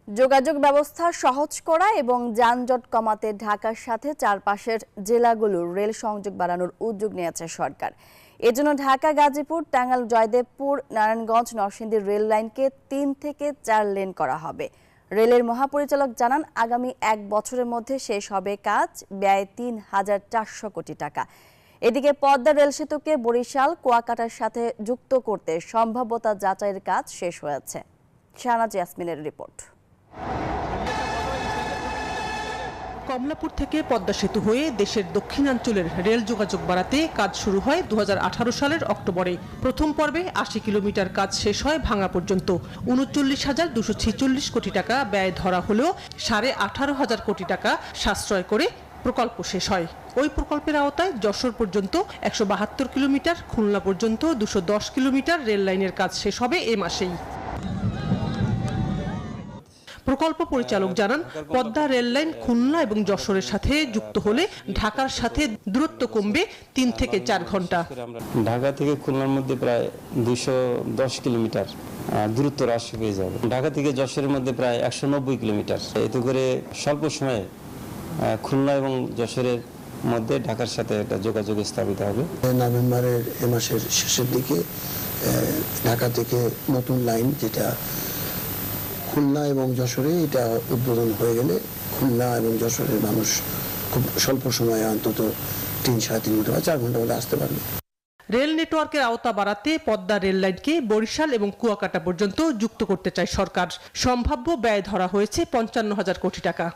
যোগাযোগ ব্যবস্থা সহজ করা এবং যানজট কমাতে ঢাকার সাথে চারপাশের জেলাগুলোর রেল সংযোগ বাড়ানোর উদ্যোগ নিয়েছে সরকার। এজন্য ঢাকা, গাজীপুর, টাঙ্গাইল, জয়দেবপুর, নারায়ণগঞ্জ, নরসিংদী রেল লাইনকে ৩ থেকে ৪ লেন করা হবে। রেলের মহাপরিচালক জানান, আগামী ১ বছরের মধ্যে শেষ হবে কাজ, ব্যয় ৩,৪০০ কোটি টাকা। এদিকে পদ্মা রেল সেতুকে বরিশাল, কুয়াকাটার সাথে যুক্ত করতে সম্ভাব্যতা যাচাইয়ের কাজ শেষ হয়েছে। শাহনাজ ইয়াসমিনের রিপোর্ট। কমলাপুর থেকে পদ্মা সেতু হয়ে দেশের দক্ষিণাঞ্চলের রেল যোগাযোগ বাড়াতে কাজ শুরু হয় ২০১৮ সালের অক্টোবরে। প্রথম পর্বে ৮০ কিলোমিটার কাজ শেষ হয় ভাঙা পর্যন্ত। ৩৯,২৪৬ কোটি টাকা ব্যয় ধরা হলেও ১৮,৫০০ কোটি টাকা সাশ্রয় করে প্রকল্প শেষ হয়। ওই প্রকল্পের আওতায় যশোর পর্যন্ত ১৭২ কিলোমিটার, খুলনা পর্যন্ত ২১০ কিলোমিটার রেল লাইনের কাজ শেষ হবে এ মাসেই। প্রকল্প পরিচালক জানান, পদ্মা রেল লাইন খুলনা এবং যশোরের সাথে যুক্ত হলে ঢাকার সাথে দূরত্ব কমবে ৩ থেকে ৪ ঘন্টা। ঢাকা থেকে খুলনার মধ্যে প্রায় ২১০ কিলোমিটার দূরত্ব হ্রাস পেয়ে যাবে। ঢাকা থেকে যশোরের মধ্যে প্রায় ১৯০ কিলোমিটার। এতে করে স্বল্প সময়ে খুলনা এবং যশোরের মধ্যে ঢাকার সাথে একটা যোগাযোগ স্থাপিত হবে। নভেম্বরের এ মাসের শেষের দিকে ঢাকা থেকে নতুন লাইন, যেটা খুলনা এবং যশোরে, এটা উদ্বোধন হয়ে গেলে খুলনা এবং যশোরের মানুষ খুব স্বল্প সময়ে অন্তত ৩-৩.৫ ঘন্টা বা ৪ ঘন্টা মধ্যে আসতে পারবে। রেল নেটওয়ার্কের আওতা বাড়াতে পদ্মা রেল লাইনকে বরিশাল এবং কুয়াকাটা পর্যন্ত যুক্ত করতে চায় সরকার। সম্ভাব্য ব্যয় ধরা হয়েছে ৫৫,০০০ কোটি টাকা।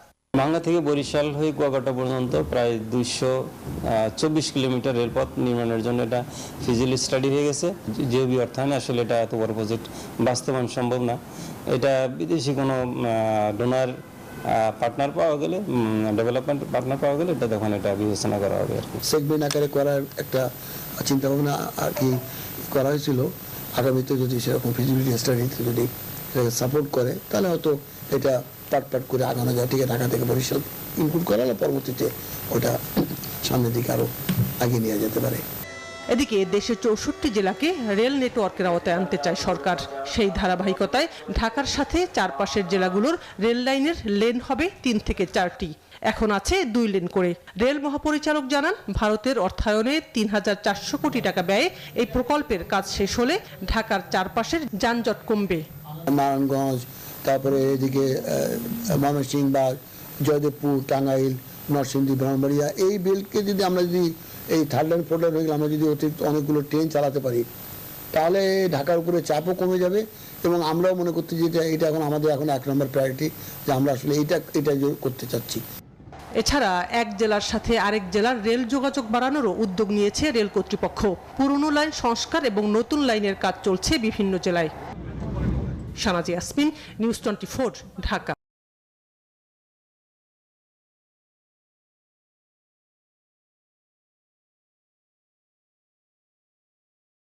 ভাঙ্গা থেকে বরিশাল হয়ে কুয়াকাটা পর্যন্ত প্রায় ২২৪ কিলোমিটার রেলপথ নির্মাণের জন্য এটা ফিজিবিলিটি স্টাডি হয়ে গেছে। জিওবি অর্থায়নে আসলে এটা এত বড় প্রজেক্ট বাস্তবায়ন সম্ভব না। এটা বিদেশি কোনো ডোনার পার্টনার পাওয়া গেলে, ডেভেলপমেন্ট পার্টনার পাওয়া গেলে এটা তখন এটা বিবেচনা করা হবে আর কি। সেগমেন্ট আকারে করার একটা চিন্তা ভাবনা আর কি করা হয়েছিল। আগামীতে যদি সেরকম ফিজিবিলিটি স্টাডিতে যদি সাপোর্ট করে, তাহলে হয়তো এটা পাট করে আগানো যায়। ঠিক আছে, ঢাকা থেকে বরিশাল ইনক্লুড করা হলে পরবর্তীতে ওটা সামনের দিকে আরো এগিয়ে নিয়ে যেতে পারে। এদিকে দেশের ৬৪ জেলাকে রেল নেটওয়ার্কের আওতায় আনতে চায় সরকার। সেই ধারাবাহিকতায় ঢাকার সাথে চারপাশের জেলাগুলোর রেল লাইনের লেন হবে ৩ থেকে ৪টি। এখন আছে ২ লেন করে। রেল মহাপরিচালক জানান, ভারতের অর্থায়নে ৩,৪০০ কোটি টাকা ব্যয়ে এই প্রকল্পের কাজ শেষ হলে ঢাকার চারপাশের যানজট কমবে। নারায়ণগঞ্জ, তারপরে এদিকে ময়মনসিংহ বা জয়দেবপুর, টাঙ্গাইল, নরসিংদী, ব্রাহ্মণবাড়িয়া, এই বেল্টকে যদি আমরা যদি এই থার্ড লাইন, ফোর্থ লাইন হয়ে গেলে আমরা যদি অতিরিক্ত অনেকগুলো ট্রেন চালাতে পারি, তাহলে ঢাকার উপরে চাপও কমে যাবে। এবং আমরাও মনে করতে যে এটা এখন আমাদের এখন ১ নম্বর প্রায়োরিটি, যে আমরা আসলে এটা করতে চাচ্ছি। এছাড়া এক জেলার সাথে আরেক জেলার রেল যোগাযোগ বাড়ানোরও উদ্যোগ নিয়েছে রেল কর্তৃপক্ষ। পুরনো লাইন সংস্কার এবং নতুন লাইনের কাজ চলছে বিভিন্ন জেলায়। শাহনাজ ইয়াসমিন, নিউজ 24, ঢাকা।